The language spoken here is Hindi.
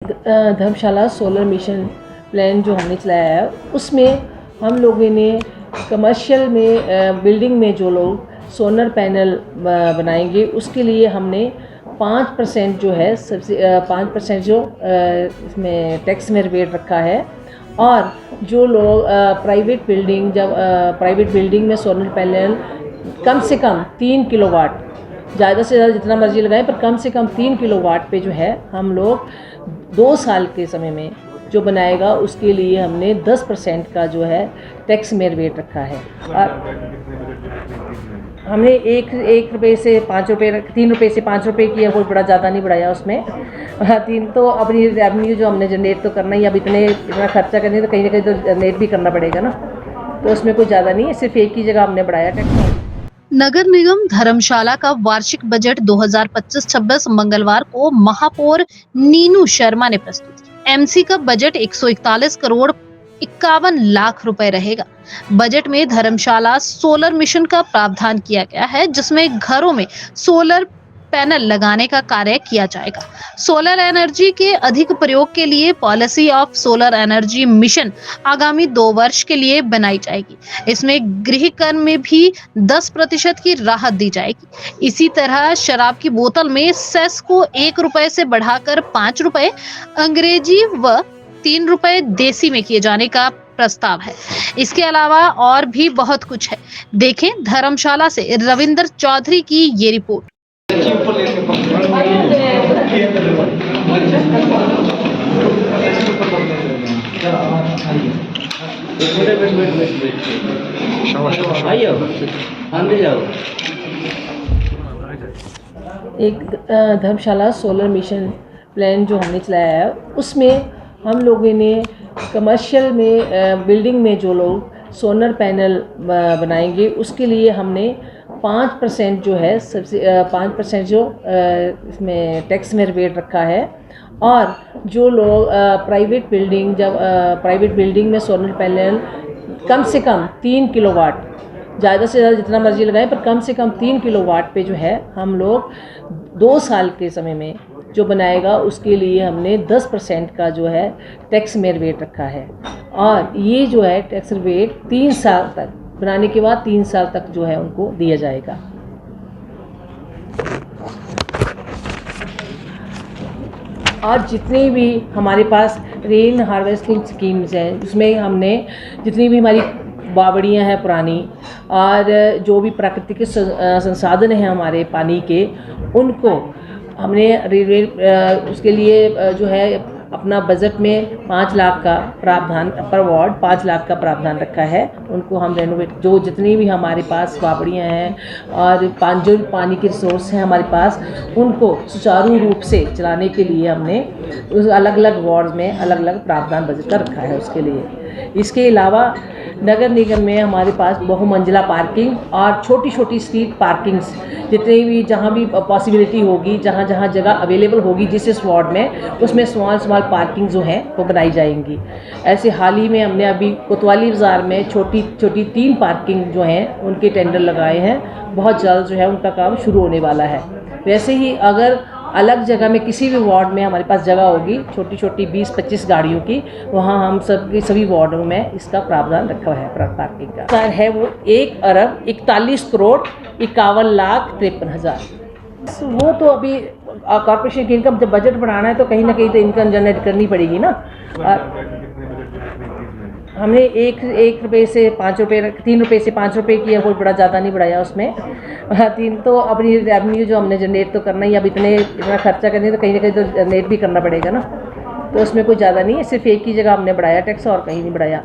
धर्मशाला सोलर मिशन प्लान जो हमने चलाया है उसमें हम लोगों ने कमर्शियल में बिल्डिंग में जो लोग सोलर पैनल बनाएंगे उसके लिए हमने 5% जो है सबसे 5% जो इसमें टैक्स में रिबेट रखा है। और जो लोग प्राइवेट बिल्डिंग में सोलर पैनल कम से कम 3 किलोवाट, ज़्यादा से ज़्यादा जितना मर्जी लगाएं पर कम से कम 3 किलोवाट पे जो है हम लोग 2 साल के समय में जो बनाएगा उसके लिए हमने 10% का जो है टैक्स में रिबेट रखा है। हमने एक रुपये से 5 रुपये, 3 रुपये से 5 रुपये किया, कोई बड़ा ज़्यादा नहीं बढ़ाया उसमें। 3 तो अपनी रेवेन्यू जो हमने जनरेट तो करना ही, अब इतना खर्चा करने तो कहीं ना कहीं तो जनरेट भी करना पड़ेगा ना, तो उसमें कोई ज़्यादा नहीं है, सिर्फ एक ही जगह हमने बढ़ाया टैक्स। नगर निगम धर्मशाला का वार्षिक बजट 2025-26 मंगलवार को महापौर नीनू शर्मा ने प्रस्तुत किया। एमसी का बजट 141 करोड़ 51 लाख रुपए रहेगा। बजट में धर्मशाला सोलर मिशन का प्रावधान किया गया है, जिसमें घरों में सोलर पैनल लगाने का कार्य किया जाएगा। सोलर एनर्जी के अधिक प्रयोग के लिए policy of solar energy mission आगामी 2 वर्ष के लिए बनाई जाएगी। इसमें गृह कर में भी 10% की राहत दी जाएगी। इसी तरह शराब की बोतल में सेस को 1 रुपए से बढ़ाकर 5 रुपए अंग्रेजी व 3 रुपए देसी में किए जाने का प्रस्ताव है। इसके अलावा और भी बहुत कुछ है। देखें धर्मशाला से रविंद्र चौधरी की ये रिपोर्ट। एक धर्मशाला सोलर मिशन प्लान जो हमने चलाया है उसमें हम लोगों ने कमर्शियल में बिल्डिंग में जो लोग सोलर पैनल बनाएंगे उसके लिए हमने 5% जो है सबसे 5% जो इसमें टैक्स में रिबेट रखा है। और जो लोग प्राइवेट बिल्डिंग में सोलर पैनल कम से कम 3 किलोवाट, ज़्यादा से ज़्यादा जितना मर्जी लगाएं पर कम से कम 3 किलोवाट पे जो है हम लोग 2 साल के समय में जो बनाएगा उसके लिए हमने 10% का जो है टैक्स में रिबेट रखा है। और ये जो है टैक्स रिबेट 3 साल तक बनाने के बाद 3 साल तक जो है उनको दिया जाएगा। और जितनी भी हमारे पास रेन हार्वेस्टिंग स्कीम्स हैं उसमें हमने जितनी भी हमारी बावड़ियाँ हैं पुरानी और जो भी प्राकृतिक संसाधन हैं हमारे पानी के, उनको हमने उसके लिए जो है अपना बजट में 5 लाख का प्रावधान पर वार्ड 5 लाख का प्रावधान रखा है। उनको हम रेनोवेट, जो जितनी भी हमारे पास बावड़ियाँ हैं और जो पानी के रिसोर्स हैं हमारे पास, उनको सुचारू रूप से चलाने के लिए हमने उस अलग अलग वार्ड में अलग अलग प्रावधान बजट का रखा है उसके लिए। इसके अलावा नगर निगम में हमारे पास बहुमंजिला पार्किंग और छोटी छोटी स्ट्रीट पार्किंग्स जितनी भी जहाँ भी पॉसिबिलिटी होगी, जहाँ जहाँ जगह अवेलेबल होगी जिस वार्ड में, उसमें स्मॉल पार्किंग जो हैं वो बनाई जाएंगी। ऐसे हाल ही में हमने अभी कोतवाली बाज़ार में छोटी छोटी 3 पार्किंग जो हैं उनके टेंडर लगाए हैं। बहुत जल्द जो है उनका काम शुरू होने वाला है। वैसे ही अगर अलग जगह में किसी भी वार्ड में हमारे पास जगह होगी छोटी छोटी 20-25 गाड़ियों की, वहाँ हम सभी वार्डों में इसका प्रावधान रखा है पार्किंग का। सर है वो 1 अरब 41 करोड़ 51 लाख 53 हज़ार। वो तो अभी कॉर्पोरेशन की इनकम, जब बजट बढ़ाना है तो कहीं ना कहीं तो इनकम जनरेट करनी पड़ेगी ना। हमने एक रुपये से 5 रुपये, 3 रुपये से 5 रुपये किया, कोई बड़ा ज़्यादा नहीं बढ़ाया उसमें। 3 तो अपनी रेवेन्यू जो हमने जनरेट तो करना ही, अब इतना खर्चा करने तो कहीं ना कहीं तो जनरेट भी करना पड़ेगा ना, तो उसमें कोई ज़्यादा नहीं है, सिर्फ एक ही जगह हमने बढ़ाया टैक्स और कहीं नहीं बढ़ाया।